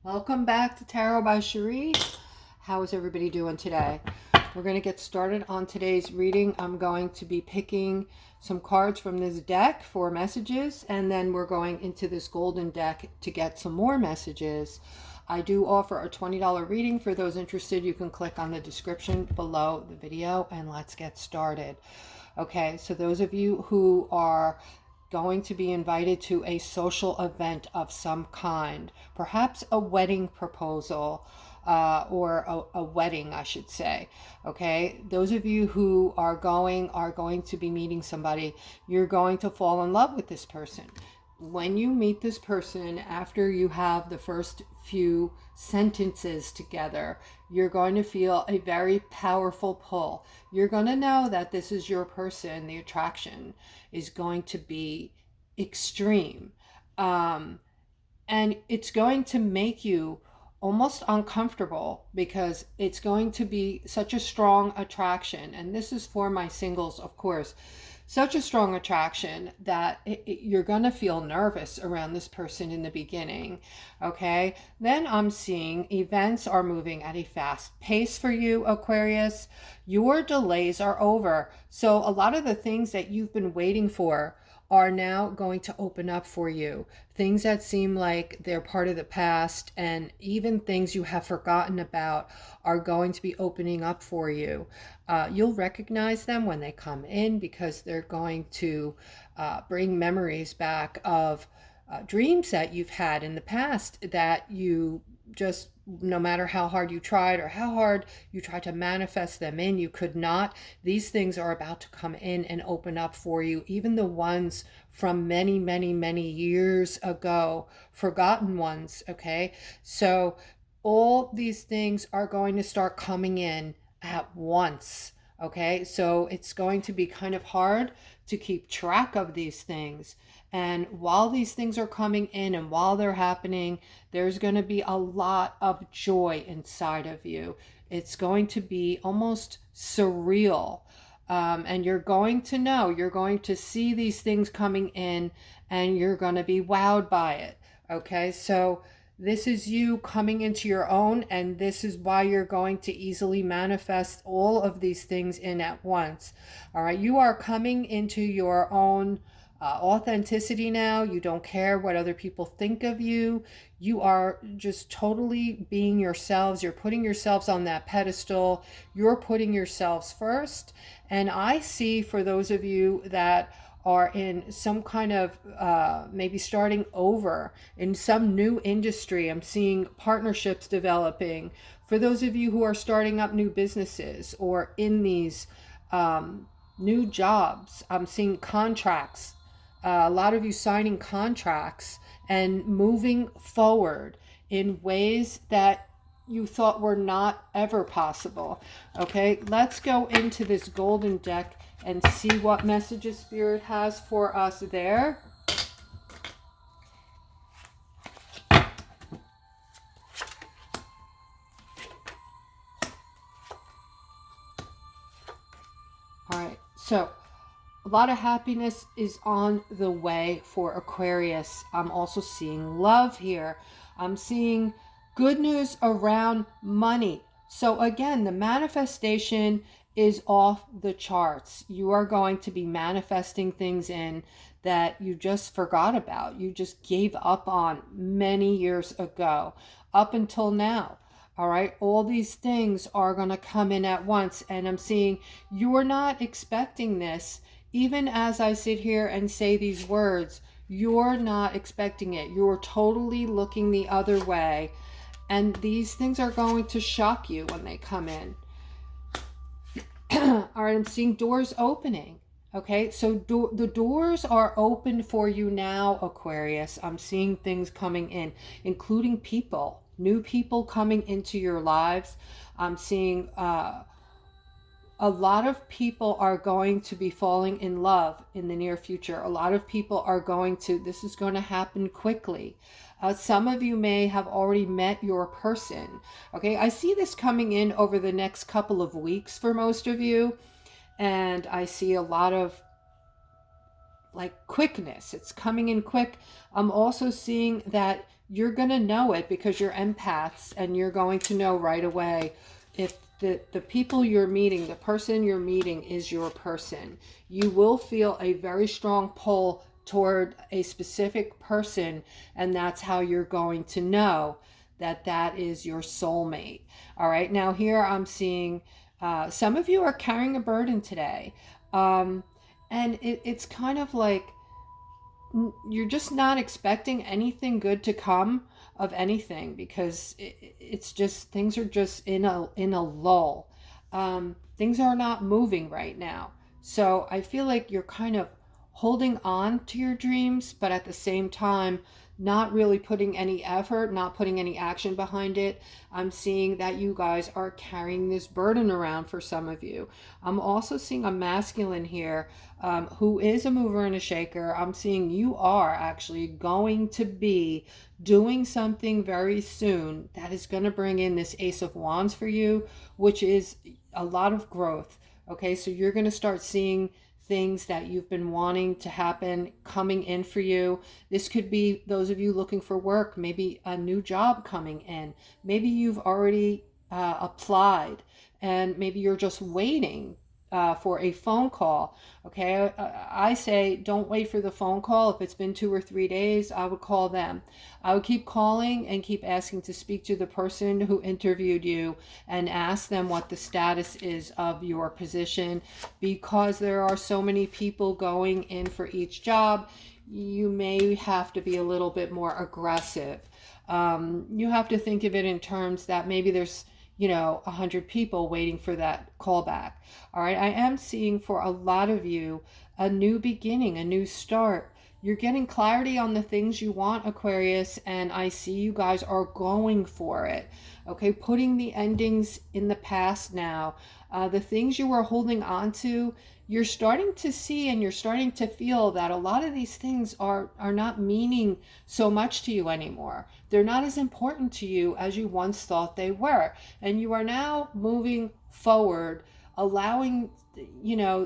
Welcome back to Tarot by Cherie. How is everybody doing today? We're going to get started on today's reading. I'm going to be picking some cards from this deck for messages, and then we're going into this golden deck to get some more messages. I do offer a $20 reading. For those interested, you can click on the description below the video, and let's get started. Okay, so those of you who are going to be invited to a social event of some kind, perhaps a wedding proposal, or a wedding, I should say. Okay, those of you who are going to be meeting somebody. You're going to fall in love with this person. When you meet this person, after you have the first few sentences together, you're going to feel a very powerful pull. You're going to know that this is your person. The attraction is going to be extreme. And it's going to make you almost uncomfortable because it's going to be such a strong attraction. And this is for my singles, of course. Such a strong attraction that you're going to feel nervous around this person in the beginning. Okay, then I'm seeing events are moving at a fast pace for you, Aquarius. Your delays are over. So a lot of the things that you've been waiting for are now going to open up for you. Things that seem like they're part of the past, and even things you have forgotten about, are going to be opening up for you. You'll recognize them when they come in because they're going to bring memories back of dreams that you've had in the past that you just, no matter how hard you tried or how hard you tried to manifest them in, you could not. These things are about to come in and open up for you, even the ones from many, many, many years ago, forgotten ones. Okay, so all these things are going to start coming in at once. Okay, so it's going to be kind of hard to keep track of these things. And while these things are coming in and while they're happening, there's going to be a lot of joy inside of you. It's going to be almost surreal. And you're going to know, you're going to see these things coming in and you're going to be wowed by it. Okay, so this is you coming into your own, and this is why you're going to easily manifest all of these things in at once. All right, you are coming into your own authenticity now. You don't care what other people think of you. You are just totally being yourselves. You're putting yourselves on that pedestal. You're putting yourselves first. And I see, for those of you that are in some kind of maybe starting over in some new industry, I'm seeing partnerships developing. For those of you who are starting up new businesses or in these new jobs, I'm seeing contracts. A lot of you signing contracts and moving forward in ways that you thought were not ever possible. Okay, let's go into this golden deck and see what messages Spirit has for us there. All right, so a lot of happiness is on the way for Aquarius. I'm also seeing love here. I'm seeing good news around money. So again, the manifestation is off the charts. You are going to be manifesting things in that you just forgot about. You just gave up on many years ago, up until now. All right, all these things are going to come in at once, and I'm seeing you're not expecting this. Even as I sit here and say these words, you're not expecting it. You're totally looking the other way. And these things are going to shock you when they come in. All right, I'm seeing doors opening. Okay, so the doors are open for you now, Aquarius. I'm seeing things coming in, including people, new people coming into your lives. I'm seeing a lot of people are going to be falling in love in the near future. A lot of people are going to, this is going to happen quickly. Some of you may have already met your person. Okay, I see this coming in over the next couple of weeks for most of you. And I see a lot of like quickness. It's coming in quick. I'm also seeing that you're going to know it because you're empaths, and you're going to know right away if the people you're meeting, the person you're meeting is your person. You will feel a very strong pull toward a specific person, and that's how you're going to know that that is your soulmate. All right, now here I'm seeing some of you are carrying a burden today. And it's kind of like you're just not expecting anything good to come of anything, because it's just, things are just in a lull. Things are not moving right now. So I feel like you're kind of holding on to your dreams, but at the same time, not really putting any effort, not putting any action behind it. I'm seeing that you guys are carrying this burden around for some of you. I'm also seeing a masculine here who is a mover and a shaker. I'm seeing you are actually going to be doing something very soon that is going to bring in this Ace of Wands for you, which is a lot of growth. Okay, so you're going to start seeing things that you've been wanting to happen coming in for you. This could be those of you looking for work, maybe a new job coming in. Maybe you've already applied, and maybe you're just waiting for a phone call. Okay, I say don't wait for the phone call. If it's been 2 or 3 days, I would call them. I would keep calling and keep asking to speak to the person who interviewed you and ask them what the status is of your position, because there are so many people going in for each job. You may have to be a little bit more aggressive. You have to think of it in terms that maybe there's 100 people waiting for that callback. All right, I am seeing for a lot of you a new beginning, a new start. You're getting clarity on the things you want, Aquarius, and I see you guys are going for it. Okay, putting the endings in the past now. The things you were holding on to, you're starting to see and you're starting to feel that a lot of these things are not meaning so much to you anymore. They're not as important to you as you once thought they were. And you are now moving forward, allowing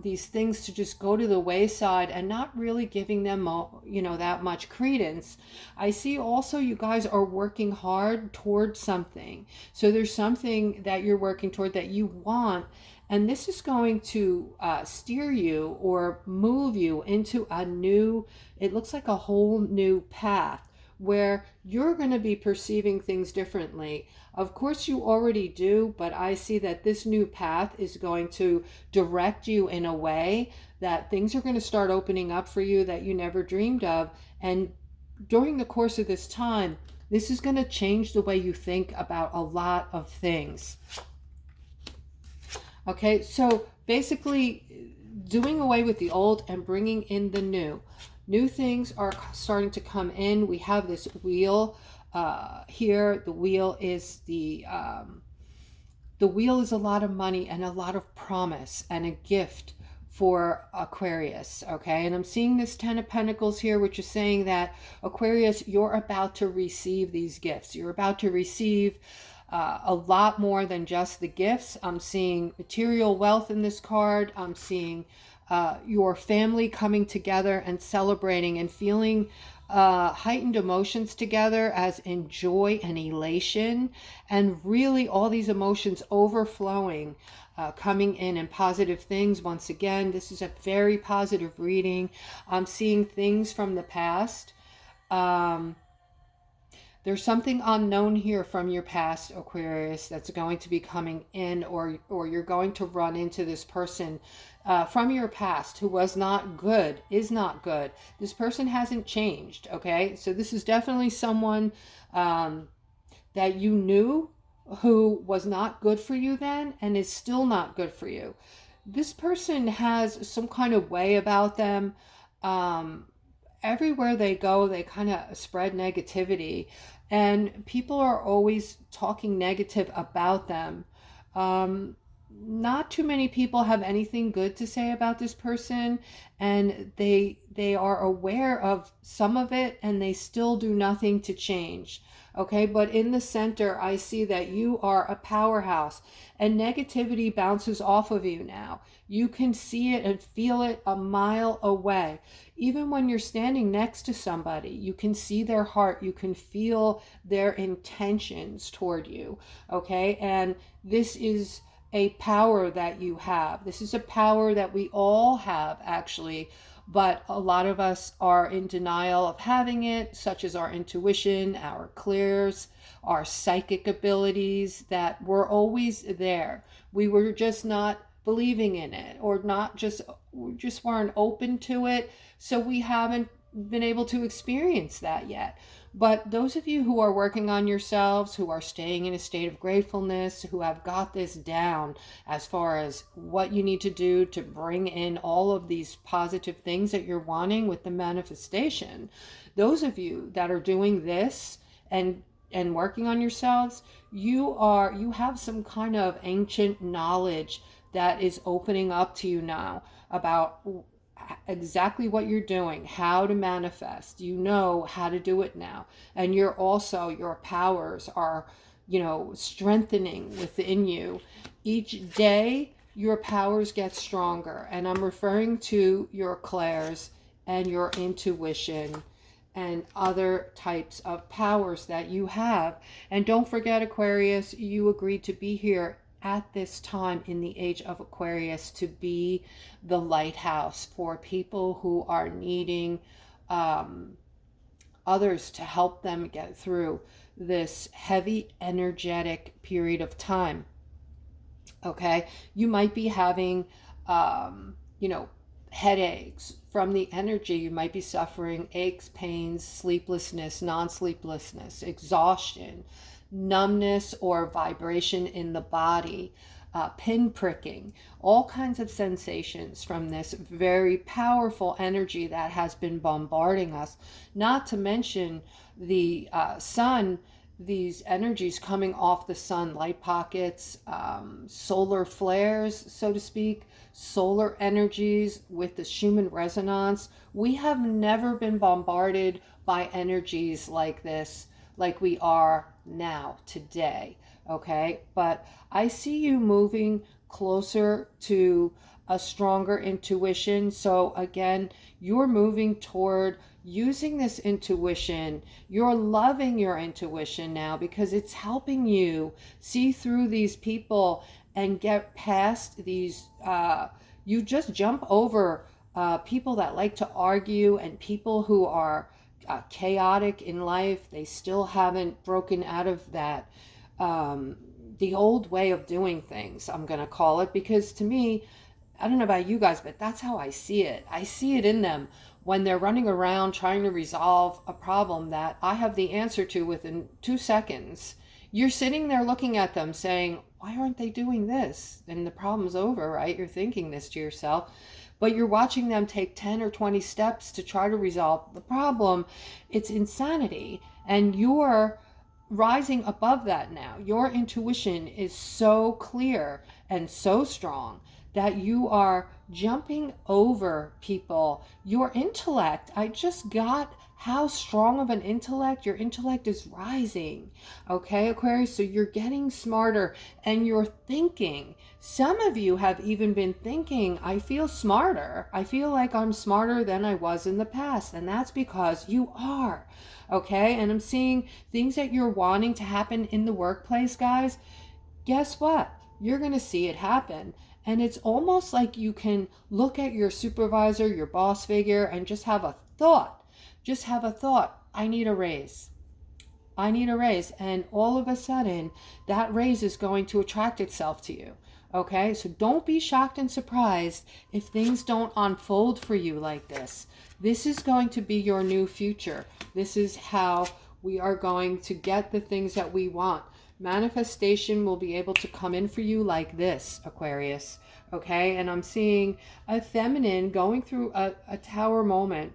these things to just go to the wayside and not really giving them that much credence. I see also you guys are working hard towards something. So there's something that you're working toward that you want, and this is going to steer you or move you into a new, it looks like a whole new path where you're going to be perceiving things differently. Of course you already do, but I see that this new path is going to direct you in a way that things are going to start opening up for you that you never dreamed of. And during the course of this time, this is going to change the way you think about a lot of things. Okay, so basically doing away with the old and bringing in the new. New things are starting to come in. We have this wheel here. The wheel is the wheel is a lot of money and a lot of promise and a gift for Aquarius. Okay, and I'm seeing this 10 of Pentacles here, which is saying that Aquarius, you're about to receive these gifts. You're about to receive a lot more than just the gifts. I'm seeing material wealth in this card. I'm seeing your family coming together and celebrating and feeling heightened emotions together, as in joy and elation, and really all these emotions overflowing, coming in positive things. Once again, this is a very positive reading. I'm seeing things from the past. There's something unknown here from your past, Aquarius, that's going to be coming in, or you're going to run into this person from your past who was not good, is not good. This person hasn't changed, okay? So this is definitely someone that you knew who was not good for you then and is still not good for you. This person has some kind of way about them. Everywhere they go, they kind of spread negativity, and people are always talking negative about them. not too many people have anything good to say about this person, and they are aware of some of it and they still do nothing to change. Okay, but in the center I see that you are a powerhouse, and negativity bounces off of you now. You can see it and feel it a mile away. Even when you're standing next to somebody, you can see their heart, you can feel their intentions toward you. Okay, and this is a power that you have. This is a power that we all have, actually, but a lot of us are in denial of having it, such as our intuition, our clairs, our psychic abilities that were always there. We were just not believing in it, or not just weren't open to it, so we haven't been able to experience that yet. But those of you who are working on yourselves, who are staying in a state of gratefulness, who have got this down as far as what you need to do to bring in all of these positive things that you're wanting with the manifestation, those of you that are doing this and working on yourselves, you have some kind of ancient knowledge that is opening up to you now about exactly what you're doing, how to manifest. You know how to do it now. And you're also, your powers are, strengthening within you. Each day, your powers get stronger. And I'm referring to your clairs and your intuition and other types of powers that you have. And don't forget, Aquarius, you agreed to be here at this time in the age of Aquarius to be the lighthouse for people who are needing others to help them get through this heavy energetic period of time. Okay, you might be having headaches from the energy. You might be suffering aches, pains, sleeplessness, non-sleeplessness, exhaustion, numbness or vibration in the body, pin pricking, all kinds of sensations from this very powerful energy that has been bombarding us. Not to mention the sun, these energies coming off the sun, light pockets, solar flares, so to speak, solar energies with the Schumann resonance. We have never been bombarded by energies like this, like we are now, today. Okay, but I see you moving closer to a stronger intuition. So again, you're moving toward using this intuition. You're loving your intuition now because it's helping you see through these people and get past these you just jump over people that like to argue and people who are chaotic in life. They still haven't broken out of that the old way of doing things, I'm going to call it, because to me, I don't know about you guys, but that's how I see it. I see it in them when they're running around trying to resolve a problem that I have the answer to within 2 seconds. You're sitting there looking at them saying, why aren't they doing this? And the problem's over, right? You're thinking this to yourself, but you're watching them take 10 or 20 steps to try to resolve the problem. It's insanity. And you're rising above that now. Your intuition is so clear and so strong that you are jumping over people. Your intellect, I just got how strong of an intellect. Your intellect is rising. Okay, Aquarius, so you're getting smarter and you're thinking. Some of you have even been thinking, I feel smarter. I feel like I'm smarter than I was in the past. And that's because you are. Okay, and I'm seeing things that you're wanting to happen in the workplace, guys. Guess what? You're going to see it happen. And it's almost like you can look at your supervisor, your boss figure, and just have a thought. Just have a thought. I need a raise. I need a raise. And all of a sudden, that raise is going to attract itself to you. Okay, so don't be shocked and surprised if things don't unfold for you like this. This is going to be your new future. This is how we are going to get the things that we want. Manifestation will be able to come in for you like this, Aquarius. Okay, and I'm seeing a feminine going through a tower moment.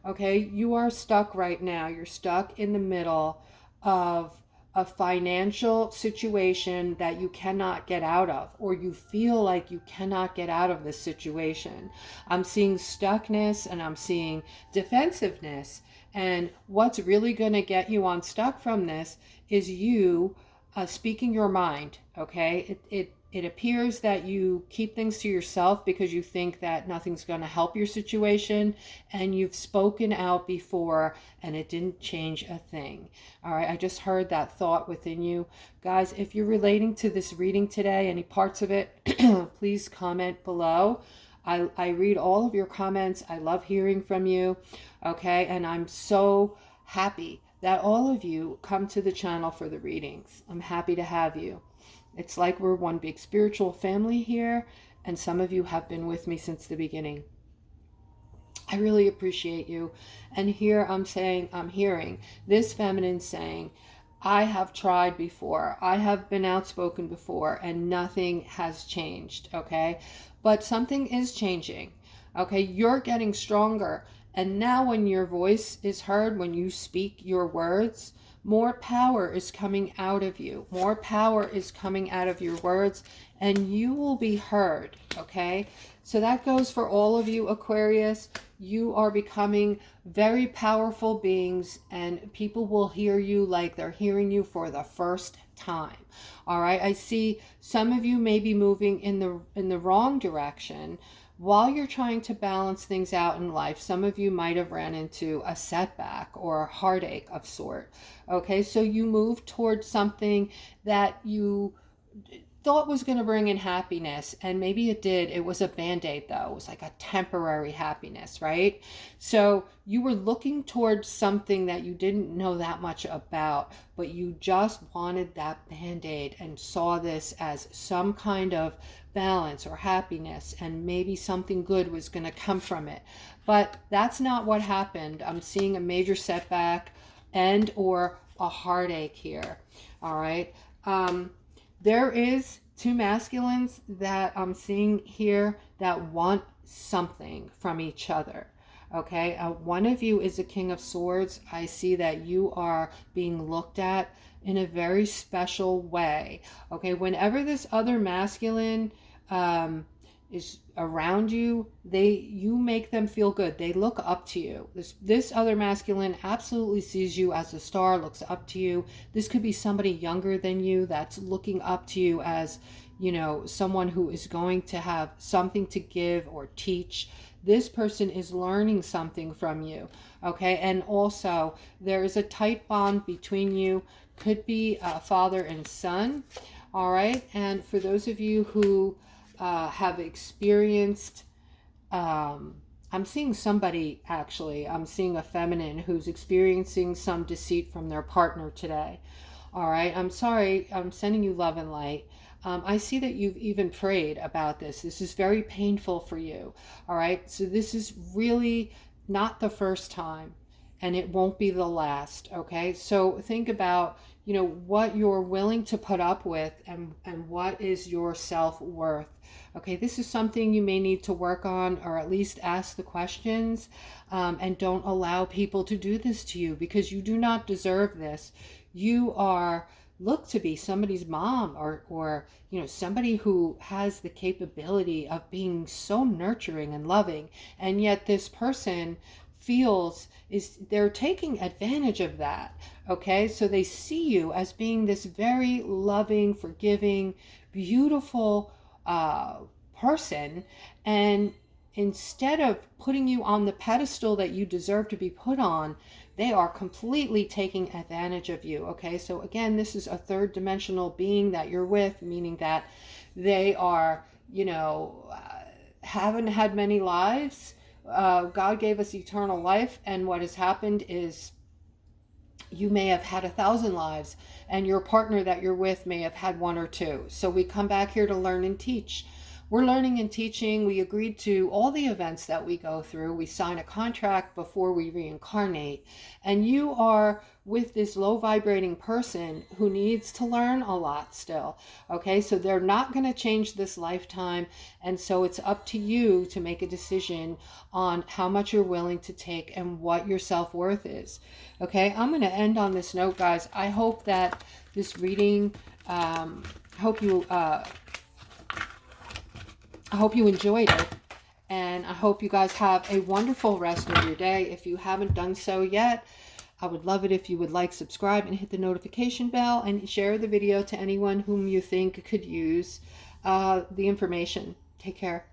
Okay, you are stuck right now. You're stuck in the middle of a financial situation that you cannot get out of, or you feel like you cannot get out of this situation. I'm seeing stuckness and I'm seeing defensiveness. And what's really going to get you unstuck from this is you speaking your mind. Okay, it appears that you keep things to yourself because you think that nothing's going to help your situation, and you've spoken out before and it didn't change a thing. All right, I just heard that thought within you. Guys, if you're relating to this reading today, any parts of it, please comment below. I read all of your comments. I love hearing from you. Okay, and I'm so happy that all of you come to the channel for the readings. I'm happy to have you. It's like we're one big spiritual family here, and some of you have been with me since the beginning. I really appreciate you. And here I'm hearing this feminine saying, I have tried before. I have been outspoken before and nothing has changed, okay? But something is changing, okay? You're getting stronger. And now when your voice is heard, when you speak your words, more power is coming out of you. More power is coming out of your words, and you will be heard, okay? So that goes for all of you, Aquarius. You are becoming very powerful beings, and people will hear you like they're hearing you for the first time. All right, I see some of you may be moving in the wrong direction. While you're trying to balance things out in life, some of you might have ran into a setback or a heartache of sort. Okay, so you move towards something that you thought was going to bring in happiness, and maybe it did. It was a band-aid though. It was like a temporary happiness, right? So you were looking towards something that you didn't know that much about, but you just wanted that band-aid and saw this as some kind of balance or happiness, and maybe something good was going to come from it. But that's not what happened. I'm seeing a major setback and or a heartache here. All right. There is two masculines that I'm seeing here that want something from each other. Okay, one of you is a King of Swords. I see that you are being looked at in a very special way. Okay, whenever this other masculine is around you, you make them feel good. They look up to you. This other masculine absolutely sees you as a star, looks up to you. This could be somebody younger than you that's looking up to you as, you know, someone who is going to have something to give or teach. This person is learning something from you, okay? And also, there is a tight bond between you. Could be a father and son, all right? And for those of you who have experienced, I'm seeing somebody, actually, I'm seeing a feminine who's experiencing some deceit from their partner today. All right, I'm sorry, I'm sending you love and light. I see that you've even prayed about this. This is very painful for you. All right, so this is really not the first time, and it won't be the last. Okay, so think about, you know, what you're willing to put up with, and what is your self-worth. Okay, this is something you may need to work on, or at least ask the questions, and don't allow people to do this to you, because you do not deserve this. You are looked to be somebody's mom, or you know, somebody who has the capability of being so nurturing and loving, and yet this person feels they're taking advantage of that. Okay, so they see you as being this very loving, forgiving, beautiful person, and instead of putting you on the pedestal that you deserve to be put on, they are completely taking advantage of you. Okay, so again, this is a third dimensional being that you're with, meaning that they are, you know, haven't had many lives. God gave us eternal life, and what has happened is you may have had 1,000 lives, and your partner that you're with may have had 1 or 2. So we come back here to learn and teach. We're learning and teaching. We agreed to all the events that we go through. We sign a contract before we reincarnate. And you are with this low vibrating person who needs to learn a lot still. Okay, so they're not going to change this lifetime. And so it's up to you to make a decision on how much you're willing to take and what your self-worth is. Okay, I'm going to end on this note, guys. I hope that this reading. I hope you enjoyed it. And I hope you guys have a wonderful rest of your day. If you haven't done so yet, I would love it if you would like, subscribe, and hit the notification bell, and share the video to anyone whom you think could use the information. Take care.